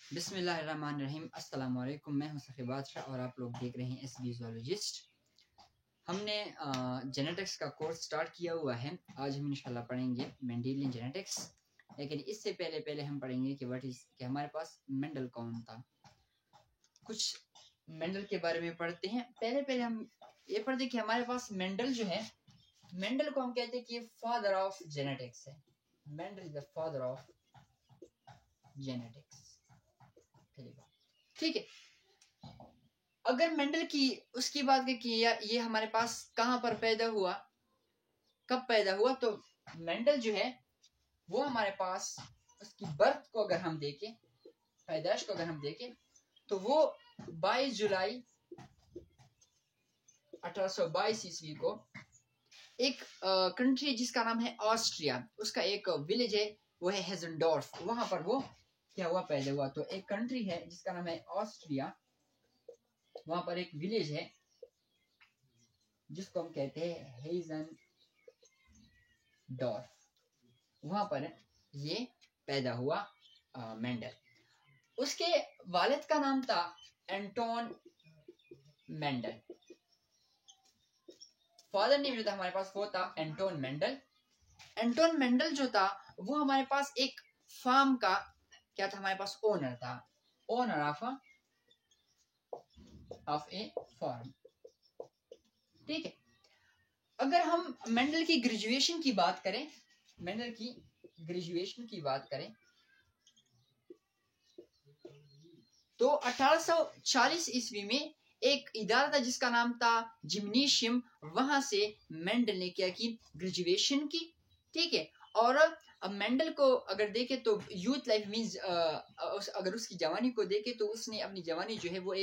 बिस्मिल्लाहिर्रहमानिर्रहीम। अस्सलाम वालेकुम। मैं हूं सखी बादशाह और आप लोग देख रहे हैं SB ज़ूलॉजिस्ट। हमने जेनेटिक्स का कोर्स स्टार्ट किया हुआ है। आज हम इंशाल्लाह पढ़ेंगे मेंडेलियन जेनेटिक्स, लेकिन इससे पहले हम पढ़ेंगे कि हमारे पास मेंडल कौन था। कुछ मेंडल के बारे में पढ़ते हैं। पहले हम ये पढ़ते कि हमारे पास मेंडल जो है, मेंडल को हम कहते हैं कि फादर ऑफ जेनेटिक्स है। Mendel is the father of genetics. ठीक है। अगर मेंडल की उसकी बात करें कि ये हमारे पास कहां पर पैदा हुआ, कब पैदा हुआ, तो मेंडल जो है वो हमारे पास उसकी बर्थ को अगर हम देखें, पैदाइश को अगर हम देखें, तो वो 22 जुलाई 1822 ईस्वी को एक कंट्री जिसका नाम है ऑस्ट्रिया, उसका एक विलेज है वो है हेजेंडॉर्फ, वहां पर वो क्या हुआ, पैदा हुआ। तो एक कंट्री है जिसका नाम है ऑस्ट्रिया, वहां पर एक विलेज है जिसको हम कहते हैं हेजेंडॉर्फ, वहां पर ये पैदा हुआ मेंडल। उसके वालिद का नाम था एंटोन मेंडल। फादर नेम जो था हमारे पास वो था एंटोन मेंडल। एंटोन मेंडल जो था वो हमारे पास एक फार्म का क्या था, हमारे पास ओनर था, ओनर ऑफ ए फार्म। ठीक है। अगर हम मेंडल की ग्रेजुएशन की बात करें, मेंडल की ग्रेजुएशन की बात करें तो 1840 ईस्वी में एक इदारा था जिसका नाम था जिम्नेशियम, वहां से मेंडल ने क्या की, ग्रेजुएशन की। ठीक है। और अब मेंडल को अगर देखें तो यूथ लाइफ मींस अगर उसकी जवानी को देखें तो उसने अपनी जवानी जो है वो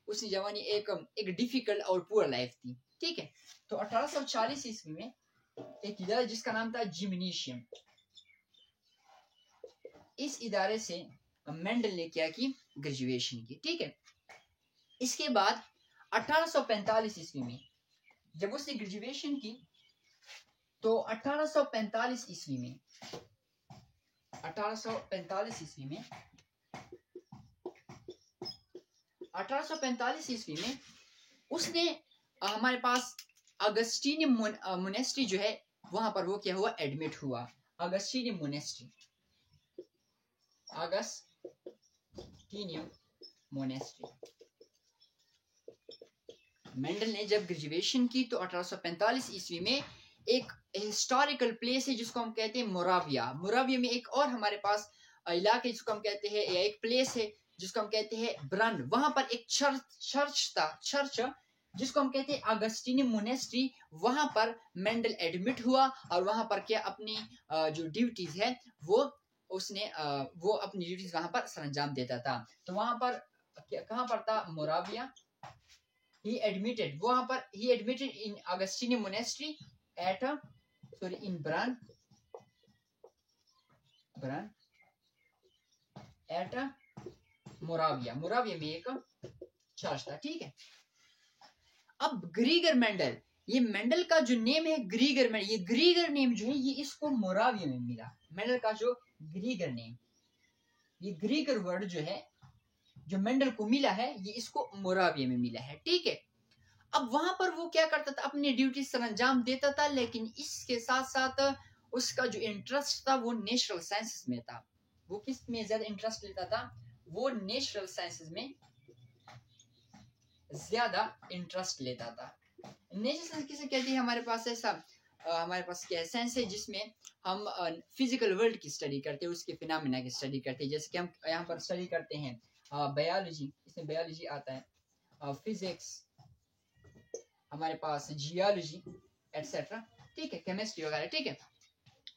उसकी जवानी एक डिफिकल्ट और पुअर लाइफ थी। ठीक है। तो 1840 ईस्वी में एक इदारा जिसका नाम था जिम्नेशियम, इस इदारे से मेंडल ने क्या की, ग्रेजुएशन की। ठीक है। इसके बाद 1845 ईस्वी में जब उसने ग्रेजुएशन की तो 1845 ईस्वी में 1845 ईस्वी में उसने हमारे पास अगस्टीनियम मोनेस्ट्री जो है वहां पर वो क्या हुआ, एडमिट हुआ। अगस्टीनियम मोनेस्ट्री। मेंडल ने जब ग्रेजुएशन की तो 1845 ईस्वी में एक हिस्टोरिकल प्लेस है जिसको हम कहते हैं मोराविया। मोराविया में एक और हमारे पास इलाके जिसको हम कहते हैं, या एक प्लेस है जिसको हम कहते हैं ब्रन, वहां पर एक चर्च था, चर्च जिसको हम कहते हैं अगस्टीनियम मोनेस्ट्री। वहां पर मेंडल एडमिट हुआ और वहां पर क्या अपनी जो ड्यूटीज है वो अपनी ड्यूटीज वहां पर सरंजाम देता था। तो वहां पर कहां पर था, Moravia. he admitted in Augustinian monastery in Bran at Moravia में एक चर्च था। ठीक है। अब ग्रीगर मेंडल, ये मेंडल का जो नेम है ग्रीगर मेंडल, ये ग्रीगर नेम जो है ये इसको मोराविया में मिला। मेंडल का जो ग्रीगर नेम, ये ग्रीगर वर्ड जो है जो मेंडल को मिला है ये इसको मोराविया में मिला है। ठीक है। अब वहां पर वो क्या करता था, अपनी ड्यूटी सरंजाम देता था, लेकिन इसके साथ साथ उसका जो इंटरेस्ट था वो नेचुरल साइंसेस में था। वो किस में ज्यादा इंटरेस्ट लेता था, वो नेचुरल साइंसेस में ज्यादा इंटरेस्ट लेता था। नेचुरल साइंस किसे कहते हैं, हमारे पास हमारे पास क्या है, साइंस है जिसमें हम फिजिकल वर्ल्ड की स्टडी करते हैं, उसके फिनोमेना की स्टडी करते हैं। जैसे कि हम यहाँ पर स्टडी करते हैं बायोलॉजी, इसमें बायोलॉजी आता है, फिजिक्स, हमारे पास जियोलॉजी एटसेट्रा। ठीक है। केमिस्ट्री वगैरह। ठीक है।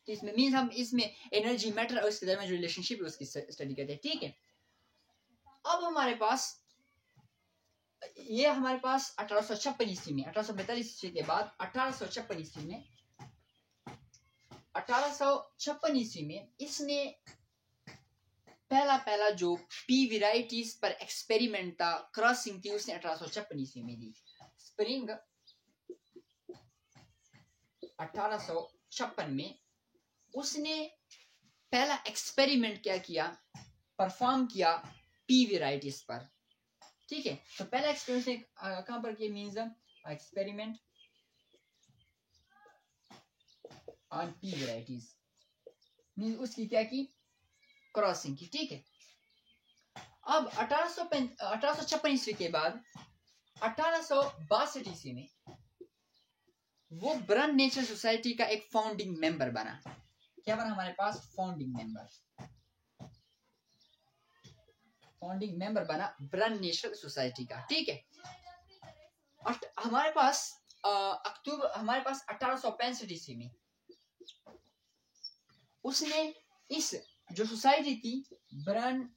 तो इसमें मींस हम इसमें एनर्जी, मैटर और उसके दरमियान जो रिलेशनशिप है उसकी स्टडी करते हैं। ठीक है। अब हमारे पास 1856 ईस्वी में, 1845 ईस्वी के बाद 1856 ईस्वी में इसने पहला जो पी वेराइटीज पर एक्सपेरिमेंट था, क्रॉसिंग थी, उसने 1856 ईस्वी में दी। स्प्रिंग 1856 में उसने पहला एक्सपेरिमेंट क्या किया, परफॉर्म किया पी वेराइटीज पर, ठीक है। तो पहला एक्सपेरिमेंट कहां पर किया, means experiment on P varieties, means उसकी क्या की, क्रॉसिंग की, ठीक है। अब 1856 ईस्वी के बाद 1862 ईस्वी में वो ब्रन नेचर सोसाइटी का एक फाउंडिंग मेंबर बना। क्या बना हमारे पास, फाउंडिंग मेंबर बना ब्रन नेचर सोसाइटी का, ठीक है। और हमारे पास हमारे पास 1865 ईस्वी में उसने इस जो सोसाइटी थी ब्रन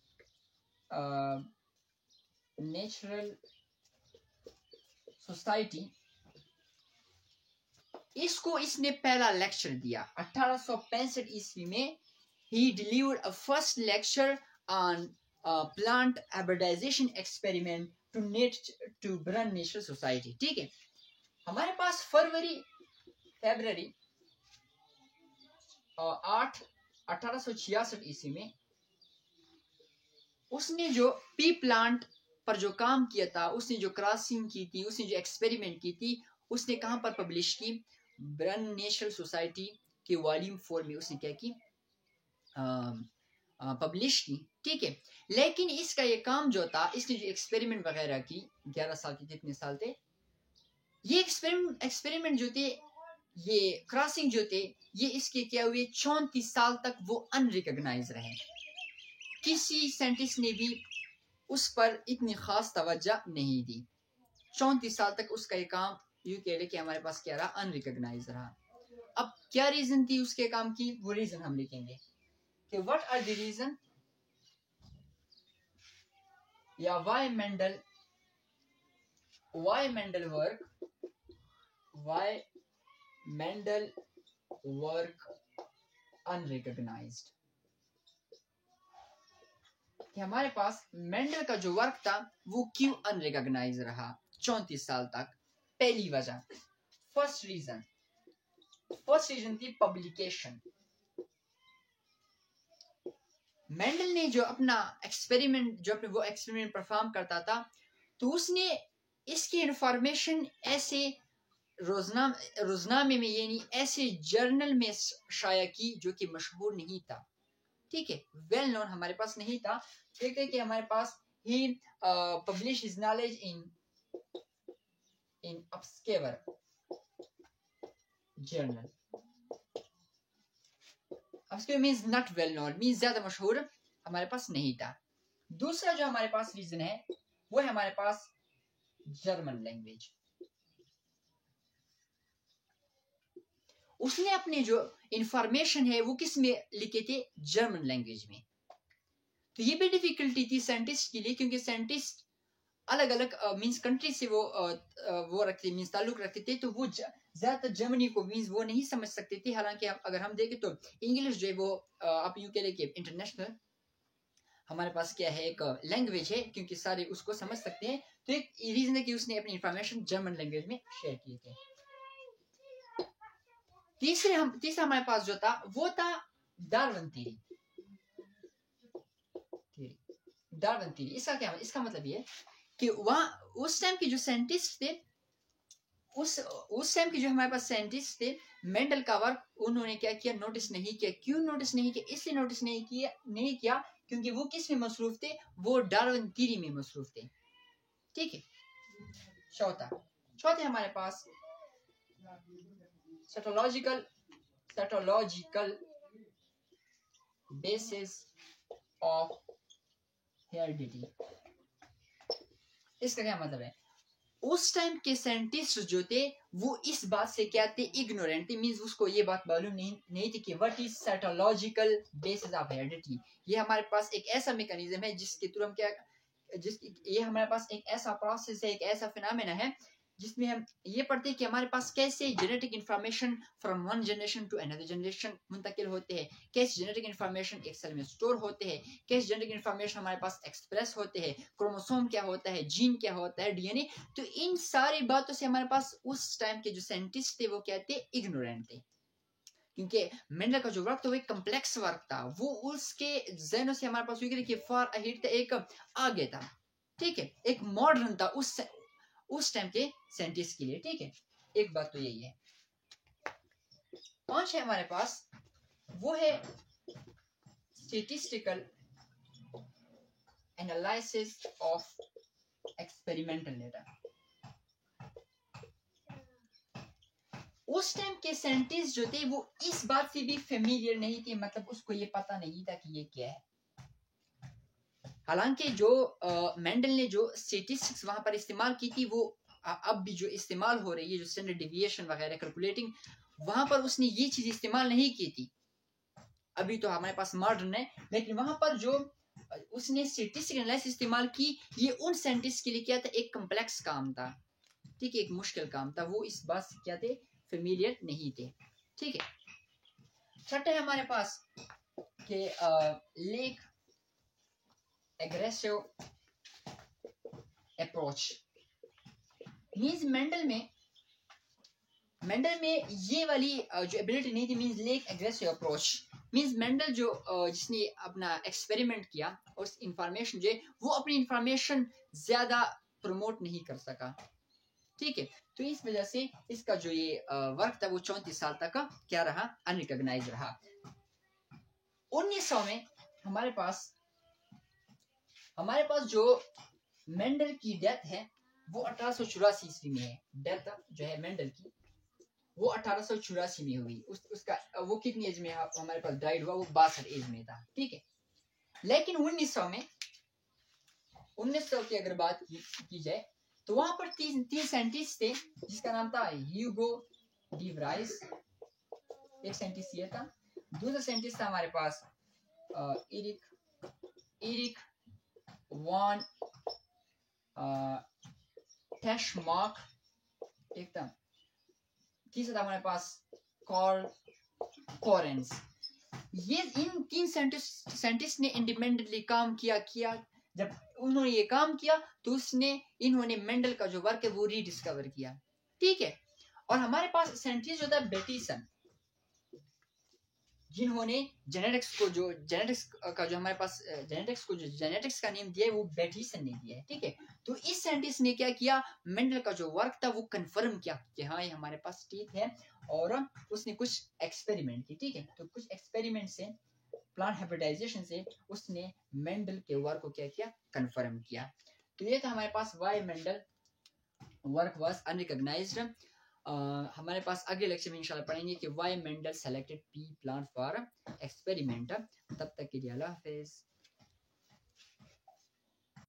नेचुरल सोसाइटी, इसको इसने पहला लेक्चर दिया 1865 ईस्वी में। He delivered a first lecture on plant hybridization experiment to Brunn natural society, ठीक है। हमारे पास फरवरी 8 1866 ईस्वी में उसने जो पी प्लांट पर जो काम किया था, उसने जो क्रॉसिंग की थी, उसने जो एक्सपेरिमेंट की थी, उसने कहां पर पब्लिश की, ब्रन नेचुरल सोसाइटी के वॉल्यूम 4 में उसने क्या की, पब्लिश की, ठीक है। लेकिन इसका ये काम जो था, इसने जो एक्सपेरिमेंट वगैरह की 11 साल के कितने साल थे, ये एक्सपेरिमेंट जो थे, ये क्रॉसिंग जो थे, ये इसके क्या हुए 34 साल तक वो अनरिकॉग्नाइज रहे। किसी साइंटिस्ट ने भी उस पर इतनी खास तवज्जो नहीं दी। 34 साल तक उसका ये काम यूं कह ले कि हमारे पास क्या रहा, अनरिकॉग्नाइज रहा। अब क्या रीजन थी उसके काम की, वो रीजन हम लिखेंगे कि व्हाट आर द रीजन, या व्हाई मेंडल वर्क अनरिकॉग्नाइज्ड, कि हमारे पास मेंडल का जो वर्क था वो क्यों अनरिकॉग्नाइज रहा 34 साल तक। पहली वजह, फर्स्ट रीजन थी पब्लिकेशन। मेंडल ने जो अपना वो एक्सपेरिमेंट परफॉर्म करता था, तो उसने इसकी इंफॉर्मेशन ऐसे रोजनामे में यानी ऐसे जर्नल में शाया की जो कि मशहूर नहीं था, ठीक है, वेल नोन हमारे पास नहीं था। देखते हैं कि हमारे पास he publish his knowledge in obscure journal. Obscure means not well known, means ज्यादा मशहूर हमारे पास नहीं था। दूसरा जो हमारे पास रीजन है वो है हमारे पास जर्मन लैंग्वेज। उसने अपने जो इंफॉर्मेशन है वो किस में लिखे थे, जर्मन लैंग्वेज में। तो ये भी डिफिकल्टी थी साइंटिस्ट के लिए, क्योंकि साइंटिस्ट अलग अलग मींस कंट्री से वो रखते मींस ताल्लुक रखते थे, तो वो ज्यादातर जर्मनी को मींस वो नहीं समझ सकते थे। हालांकि अगर हम देखें तो इंग्लिश जो है वो आप यूं कह लें कि इंटरनेशनल हमारे पास क्या है, एक लैंग्वेज है, क्योंकि सारे उसको समझ सकते हैं। तो एक रीजन है कि उसने अपनी इंफॉर्मेशन जर्मन लैंग्वेज में शेयर किए थे। तीसरा हमारे पास जो था वो था डार्विन थ्योरी। इसका क्या, इसका मतलब ये कि वहां उस टाइम के जो साइंटिस्ट थे, उस टाइम के जो हमारे पास साइंटिस्ट थे, मेंडल का वर्क उन्होंने क्या किया, नोटिस नहीं किया। क्यों नोटिस नहीं किया, इसलिए नोटिस नहीं किया क्योंकि वो किस में मसरूफ थे, वो डार्विन थ्योरी में मसरूफ थे, ठीक है। चौथे हमारे पास सेटोलॉजिकल बेसिस ऑफ हेरिडिटी। इसका क्या मतलब है, उस टाइम के साइंटिस्ट जो थे वो इस बात से क्या थे, इग्नोरेंट थे, मींस उसको ये बात मालूम नहीं थी कि what is cytological basis of heredity. ये हमारे पास एक ऐसा मैकेनिज्म है जिसके थ्रू हम क्या, ये हमारे पास एक ऐसा प्रोसेस है, एक ऐसा फिनोमेना है जिसमें हम ये पढ़ते हैं कि हमारे पास कैसे genetic information from one generation to another generation मुंतकिल होते हैं, कैसे जेनेटिक इंफॉर्मेशन एक सेल में स्टोर होते हैं, कैसे जेनेटिक इंफॉर्मेशन हमारे पास एक्सप्रेस होते हैं, क्रोमोसोम क्या होता है, जीन क्या होता है, डीएनए। तो इन सारी बातों से हमारे पास उस टाइम के जो साइंटिस्ट थे वो क्या थे, इग्नोरेंट थे। क्योंकि मेंडल का जो वर्क था वो एक कम्प्लेक्स वर्क था, वो उसके जहनों से हमारे पास कि फार अहेड था, एक आगे था, ठीक है, एक मॉडर्न था उस टाइम के साइंटिस्ट के लिए, ठीक है। एक बात तो यही है। 5 है हमारे पास, वो है statistical analysis of experimental data. उस टाइम के साइंटिस्ट जो थे वो इस बात से भी फेमिलियर नहीं थे, मतलब उसको ये पता नहीं था कि ये क्या है। हालांकि जो मेंडल ने जो स्टेटिस्टिक्स वहां पर इस्तेमाल की थी वो अब भी जो इस्तेमाल हो रही है, जो स्टैंडर्ड डिविएशन वगैरह कैलकुलेटिंग, वहां पर उसने ये चीज इस्तेमाल नहीं की थी। अभी तो हमारे पास मॉडर्न है, लेकिन वहां पर जो उसने स्टैटिस्टिकल एनालिसिस इस्तेमाल की, ये उन साइंटिस्ट के लिए क्या था, एक कॉम्प्लेक्स काम था, ठीक है, एक मुश्किल काम था, वो इस बात से क्या थे, फेमिलियर नहीं थे, ठीक है। छठा है हमारे पास कि lake aggressive approach. Means Mendel में ये वाली जो एबिलिटी नहीं थी, means lake aggressive approach. Means Mendel जो जिसने अपना एक्सपेरिमेंट किया, उस इंफॉर्मेशन जो वो अपनी इंफॉर्मेशन ज्यादा प्रमोट नहीं कर सका, ठीक है। तो इस वजह से इसका जो ये वर्क था वो 34 साल तक का क्या रहा, अनरिकॉग्नाइज रहा। 1900 में हमारे पास जो मेंडल की डेथ है वो 1884 ईस्वी में है। डेथ जो है मेंडल की वो 1884 में हुई। उसका वो कितनी एज में हमारे पास डाइड हुआ, वो 62 एज में था, ठीक है। लेकिन 1900 की अगर बात की जाए तो वहां पर तीन साइंटिस्ट थे, जिसका नाम था ह्यूगो डी व्राइस, एक साइंटिस्ट ये था। दूसरा साइंटिस्ट था हमारे पास इरिक वॉन टैशमार्क, एक था। तीसरा था हमारे पास कार्ल कोरेंस। ये इन तीन साइंटिस्ट ने इंडिपेंडेंटली काम किया। जब उन्होंने ये काम किया तो इन्होंने मेंडल का जो वर्क है वो रीडिस्कवर किया, ठीक है। और हमारे पास साइंटिस्ट जो था बेटिसन, जिन्होंने जेनेटिक्स का जो हमारे पास जेनेटिक्स का नेम दिया है वो बेटिसन ने दिया है, ठीक है। तो इस साइंटिस्ट ने क्या किया, मेंडल का जो वर्क था वो कंफर्म किया कि हाँ ये हमारे पास ठीक है, और उसने कुछ एक्सपेरिमेंट की, ठीक है। तो कुछ एक्सपेरिमेंट से, प्लांट हाइब्रिडाइजेशन से उसने मेंडल के वर्क को क्या किया, कंफर्म किया। तो ये था हमारे पास why Mendel work was unrecognized. हमारे पास अगले लेक्चर में इंशाल्लाह पढ़ेंगे कि why Mendel selected pea plant for experiment. तब तक के लिए अल्लाह हाफिज।